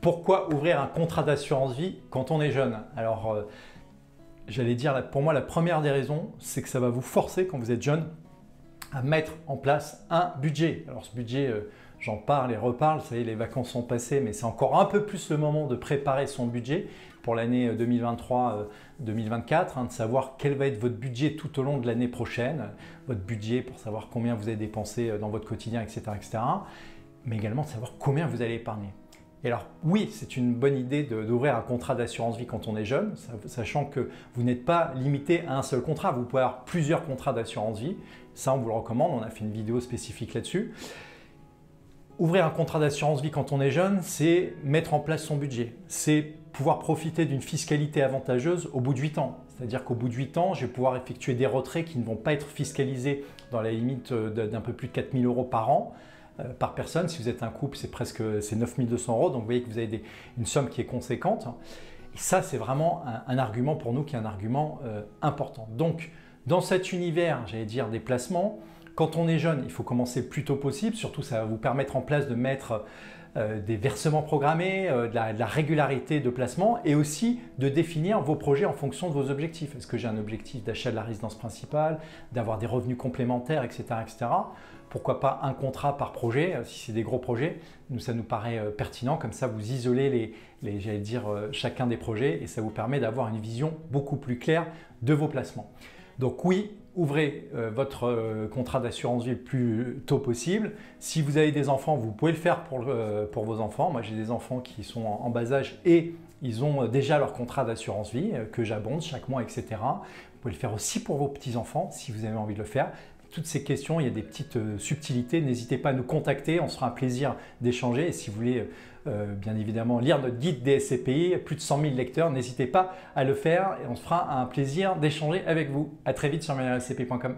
Pourquoi ouvrir un contrat d'assurance vie quand on est jeune? Alors, j'allais dire, pour moi, la première des raisons, c'est que ça va vous forcer, quand vous êtes jeune, à mettre en place un budget. Alors, ce budget, j'en parle et reparle, vous savez, les vacances sont passées, mais c'est encore un peu plus le moment de préparer son budget pour l'année 2023-2024, de savoir quel va être votre budget tout au long de l'année prochaine, votre budget pour savoir combien vous avez dépensé dans votre quotidien, etc., etc., mais également de savoir combien vous allez épargner. Et alors oui, c'est une bonne idée d'ouvrir un contrat d'assurance vie quand on est jeune, sachant que vous n'êtes pas limité à un seul contrat, vous pouvez avoir plusieurs contrats d'assurance vie, ça on vous le recommande, on a fait une vidéo spécifique là-dessus. Ouvrir un contrat d'assurance vie quand on est jeune, c'est mettre en place son budget, c'est pouvoir profiter d'une fiscalité avantageuse au bout de 8 ans. C'est-à-dire qu'au bout de 8 ans, je vais pouvoir effectuer des retraits qui ne vont pas être fiscalisés dans la limite d'un peu plus de 4 000 € par an. Par personne. Si vous êtes un couple, c'est 9 200 €, donc vous voyez que vous avez une somme qui est conséquente. Et ça, c'est vraiment un argument pour nous qui est un argument important. Donc, dans cet univers, j'allais dire des placements, quand on est jeune, il faut commencer le plus tôt possible. Surtout, ça va vous permettre en place de mettre des versements programmés, de la régularité de placement et aussi de définir vos projets en fonction de vos objectifs. Est-ce que j'ai un objectif d'achat de la résidence principale, d'avoir des revenus complémentaires, etc., etc. Pourquoi pas un contrat par projet, si c'est des gros projets, ça nous paraît pertinent, comme ça vous isolez j'allais dire, chacun des projets et ça vous permet d'avoir une vision beaucoup plus claire de vos placements. Donc oui, ouvrez votre contrat d'assurance vie le plus tôt possible. Si vous avez des enfants, vous pouvez le faire pour vos enfants. Moi j'ai des enfants qui sont en bas âge et ils ont déjà leur contrat d'assurance vie que j'abonde chaque mois, etc. Vous pouvez le faire aussi pour vos petits-enfants si vous avez envie de le faire. Toutes ces questions, il y a des petites subtilités. N'hésitez pas à nous contacter, on sera un plaisir d'échanger. Et si vous voulez bien évidemment lire notre guide des SCPI, plus de 100 000 lecteurs, n'hésitez pas à le faire et on se fera un plaisir d'échanger avec vous. À très vite sur ManuelSCPI.com.